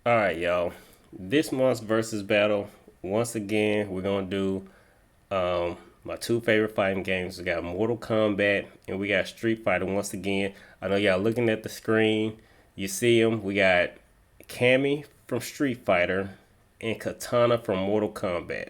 All right, y'all. This month's versus battle, once again, we're gonna do my two favorite fighting games. We got Mortal Kombat and we got Street Fighter. Once again, I know y'all looking at the screen. You see them. We got Cammy from Street Fighter and Kitana from Mortal Kombat.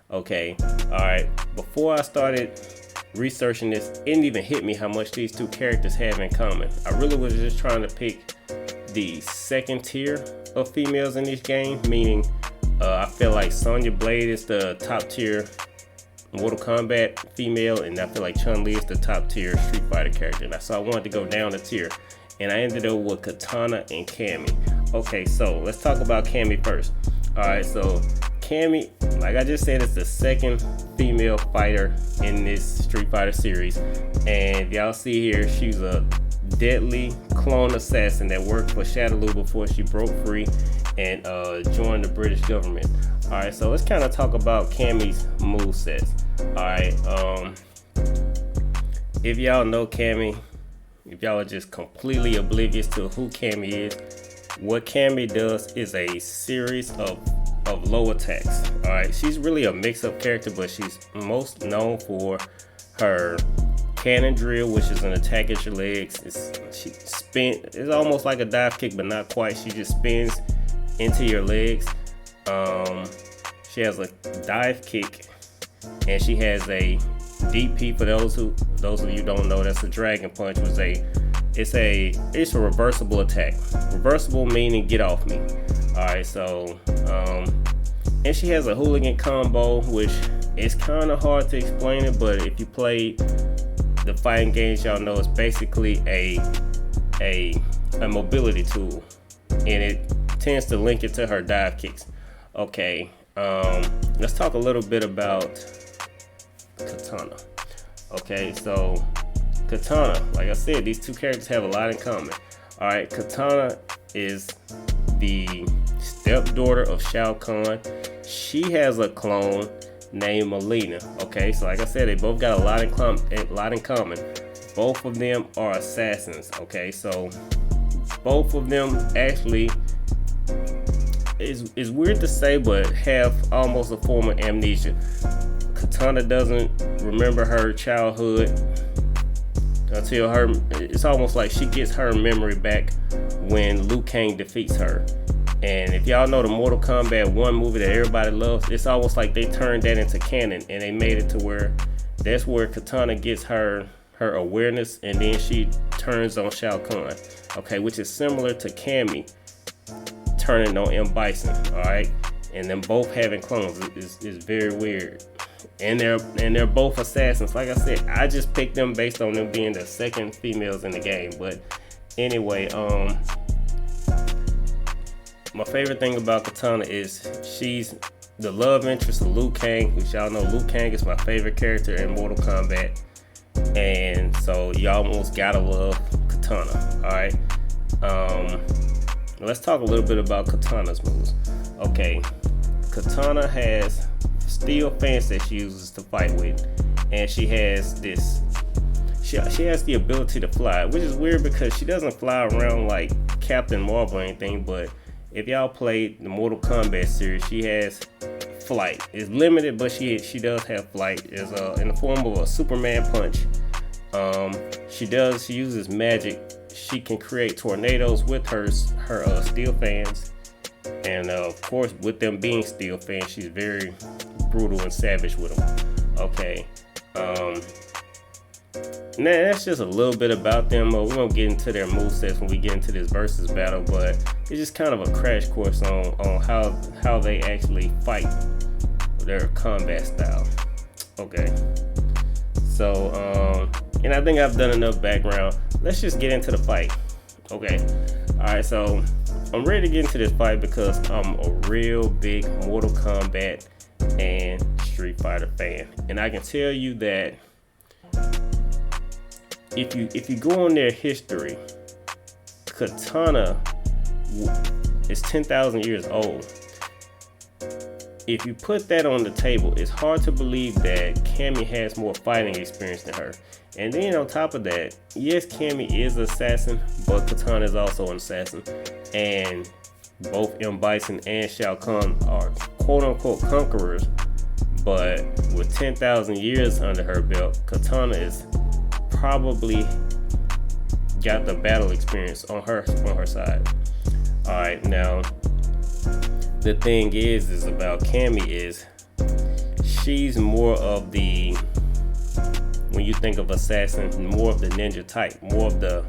Okay, all right. Before I started researching this, it didn't even hit me how much these two characters have in common. I really was just trying to pick the second tier of females in this game, meaning I feel like Sonya Blade is the top tier Mortal Kombat female, and I feel like Chun-Li is the top tier Street Fighter character. And so I wanted to go down a tier, and I ended up with Kitana and Cammy. Okay, so let's talk about Cammy first. All right, so Cammy, like I just said, is the second female fighter in this Street Fighter series, and y'all see here she's a deadly clone assassin that worked for Shadaloo before she broke free and joined the British government. All right, so let's kind of talk about Cammy's movesets. All right, if y'all know Cammy, if y'all are just completely oblivious to who Cammy is, what Cammy does is a series of low attacks. All right, she's really a mix-up character, but she's most known for her cannon drill, which is an attack at your legs. It's almost like a dive kick, but not quite. She just spins into your legs. She has a dive kick, and she has a DP. For those of you don't know, that's a dragon punch. It's a reversible attack. Reversible meaning get off me. All right, so and she has a hooligan combo, which is kind of hard to explain it, but if you played the fighting games, y'all know it's basically a mobility tool, and it tends to link it to her dive kicks. Okay, let's talk a little bit about Kitana. Okay, so Kitana, like I said, these two characters have a lot in common. All right, Kitana is the stepdaughter of Shao Kahn. She has a clone named Melina. Okay, so like I said, they both got a lot in common. Both of them are assassins. Okay, so both of them actually is weird to say, but have almost a form of amnesia. Kitana doesn't remember her childhood until it's almost like she gets her memory back when Liu Kang defeats her. And if y'all know the Mortal Kombat 1 movie that everybody loves, it's almost like they turned that into canon, and they made it to where that's where Kitana gets her awareness, and then she turns on Shao Kahn. Okay, which is similar to Cammy turning on M. Bison. All right, and them both having clones is very weird. And they're both assassins. Like I said, I just picked them based on them being the second females in the game. But anyway, my favorite thing about Kitana is she's the love interest of Liu Kang, which y'all know Liu Kang is my favorite character in Mortal Kombat. And so y'all almost gotta love Kitana. Alright. Let's talk a little bit about Kitana's moves. Okay. Kitana has steel fence that she uses to fight with, and she has this. She has the ability to fly, which is weird because she doesn't fly around like Captain Marvel or anything. But if y'all played the Mortal Kombat series, she has flight. It's limited, but she does have flight. Is in the form of a Superman punch. She uses magic. She can create tornadoes with her steel fans, and of course, with them being steel fans, she's very brutal and savage with them. Okay, now that's just a little bit about them. We're gonna get into their movesets when we get into this versus battle, but it's just kind of a crash course on how they actually fight, their combat style. Okay, so and I think I've done enough background. Let's just get into the fight. Okay, all right, so I'm ready to get into this fight because I'm a real big Mortal Kombat and Street Fighter fan, and I can tell you that if you go on their history, Kitana is 10,000 years old. If you put that on the table, it's hard to believe that Cammy has more fighting experience than her. And then on top of that, yes, Cammy is an assassin, but Kitana is also an assassin. And both M. Bison and Shao Kahn are quote-unquote conquerors. But with 10,000 years under her belt, Kitana is probably got the battle experience on her side. All right, now the thing is about Cammy is she's more of the, when you think of assassin, more of the ninja type, more of the,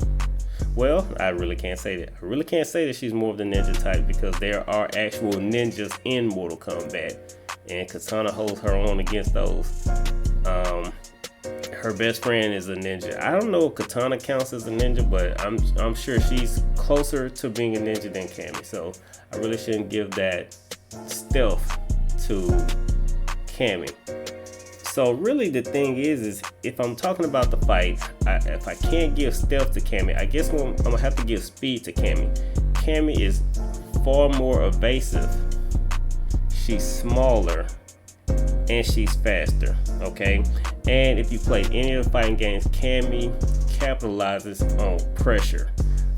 well, I really can't say that. I really can't say that she's more of the ninja type because there are actual ninjas in Mortal Kombat, and Kitana holds her own against those. Her best friend is a ninja. I don't know if Kitana counts as a ninja, but I'm sure she's closer to being a ninja than Cammy. So I really shouldn't give that stealth to Cammy. So really the thing is if I'm talking about the fight, if I can't give stealth to Cammy, I guess I'm gonna have to give speed to Cammy. Cammy is far more evasive. She's smaller and she's faster, okay? And if you play any of the fighting games, Cammy capitalizes on pressure,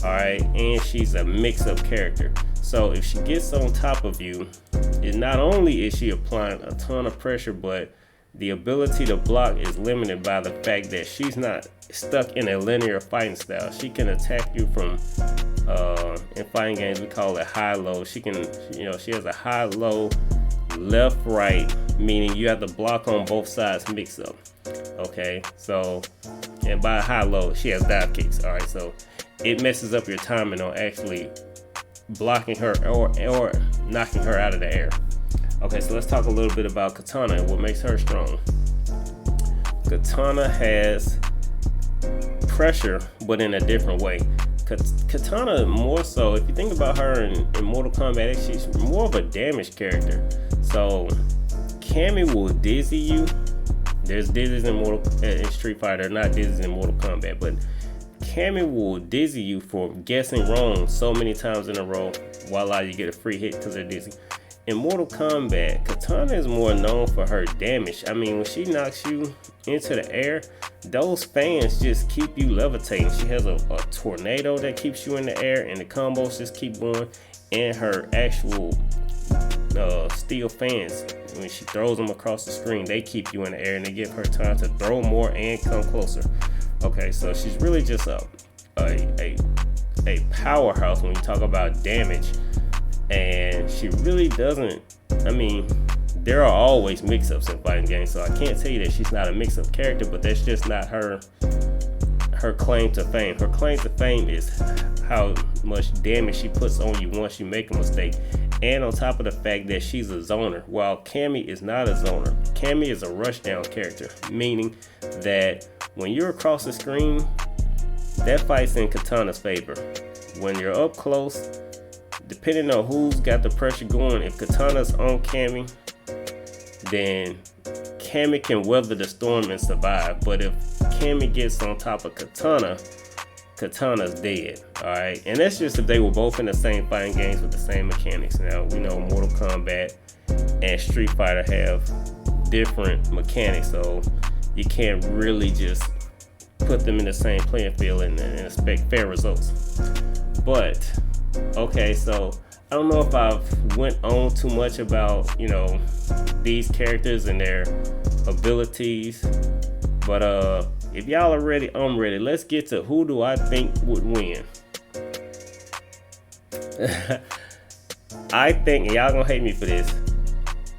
all right? And she's a mix-up character. So if she gets on top of you, it not only is she applying a ton of pressure, but the ability to block is limited by the fact that she's not stuck in a linear fighting style. She can attack you from, in fighting games we call it high-low. She can, she has a high-low, left-right, meaning you have to block on both sides mix-up. Okay, so, and by high-low, she has dive kicks. All right, so it messes up your timing on actually blocking her or knocking her out of the air. Okay, so let's talk a little bit about Kitana and what makes her strong. Kitana has pressure, but in a different way. Kitana more so, if you think about her in Mortal Kombat, she's more of a damage character. So Cammy will dizzy you. There's dizzies in Street Fighter, not dizzies in Mortal Kombat, but Cammy will dizzy you for guessing wrong so many times in a row, voila, you get a free hit because they're dizzy. In Mortal Kombat, Kitana is more known for her damage. I mean, when she knocks you into the air, those fans just keep you levitating. She has a tornado that keeps you in the air, and the combos just keep going. And her actual steel fans, when she throws them across the screen, they keep you in the air, and they give her time to throw more and come closer. Okay, so she's really just a powerhouse when you talk about damage. And she really doesn't, I mean, there are always mix-ups in fighting games, so I can't tell you that she's not a mix-up character, but that's just not her claim to fame. Her claim to fame is how much damage she puts on you once you make a mistake. And on top of the fact that she's a zoner, while Cammy is not a zoner. Cammy is a rushdown character, meaning that when you're across the screen, that fight's in Kitana's favor. When you're up close, depending on who's got the pressure going, if Kitana's on Cammy, then Cammy can weather the storm and survive. But if Cammy gets on top of Kitana, Kitana's dead. Alright, and that's just if they were both in the same fighting games with the same mechanics. Now, we know Mortal Kombat and Street Fighter have different mechanics, so you can't really just put them in the same playing field and expect fair results. But okay, so I don't know if I've went on too much about, these characters and their abilities, but if y'all are ready, I'm ready. Let's get to who do I think would win. I think, and y'all gonna hate me for this,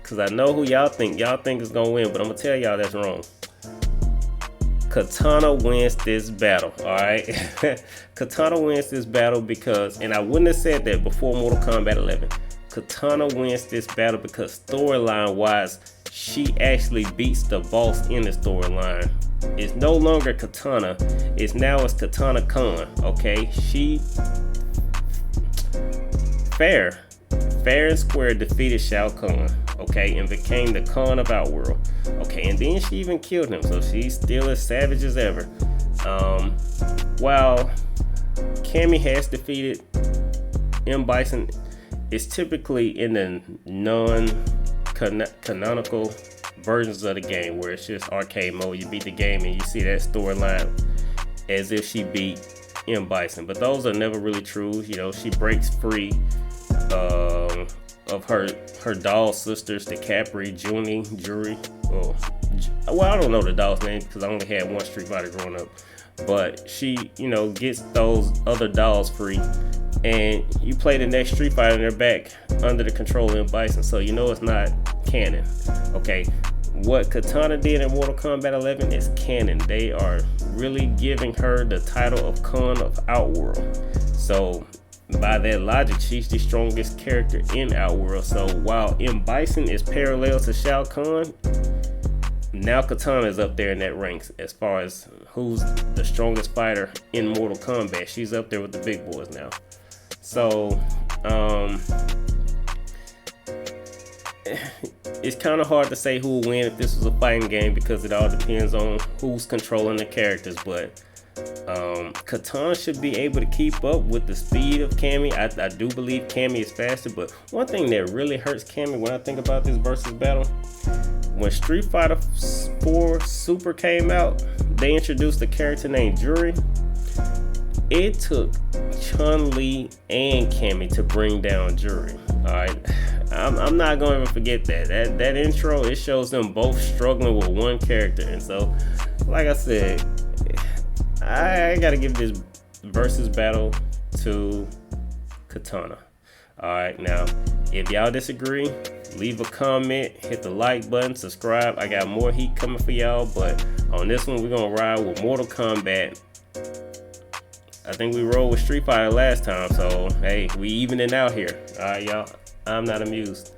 because I know who y'all think is gonna win, but I'm gonna tell y'all that's wrong. Kitana wins this battle, alright? Kitana wins this battle because, and I wouldn't have said that before Mortal Kombat 11. Kitana wins this battle because storyline wise, she actually beats the boss in the storyline. It's no longer Kitana, it's Kitana Khan, okay? She fair and square defeated Shao Kahn, okay, and became the Khan of Outworld, okay, and then she even killed him, so she's still as savage as ever. While Cammy has defeated M. Bison, it's typically in the non-canonical versions of the game where it's just arcade mode. You beat the game and you see that storyline as if she beat M. Bison, but those are never really true. You know, she breaks free of her doll sisters, the Capri, Junie, Jury. Well, I don't know the doll's name because I only had one Street Fighter growing up. But she, you know, gets those other dolls free, and you play the next Street Fighter and they're back under the control of M. Bison, so you know it's not canon. Okay, what Kitana did in Mortal Kombat 11 is canon. They are really giving her the title of Khan of Outworld. So by that logic, she's the strongest character in Outworld. So while M. Bison is parallel to Shao Kahn, now Kitana is up there in that ranks as far as who's the strongest fighter in Mortal Kombat. She's up there with the big boys now. So it's kind of hard to say who will win if this was a fighting game because it all depends on who's controlling the characters. But Kitana should be able to keep up with the speed of Cammy. I do believe Cammy is faster, but one thing that really hurts Cammy when I think about this versus battle, when Street Fighter 4 Super came out, they introduced a character named Jury. It took Chun-Li and Cammy to bring down Jury. Alright, I'm not going to forget that intro. It shows them both struggling with one character, and so, like I said, I gotta give this versus battle to Kitana. Alright, now if y'all disagree, leave a comment, hit the like button, subscribe. I got more heat coming for y'all, but on this one we're gonna ride with Mortal Kombat. I think we rolled with Street Fighter last time, so hey, we evening out here. Alright, y'all, I'm not amused.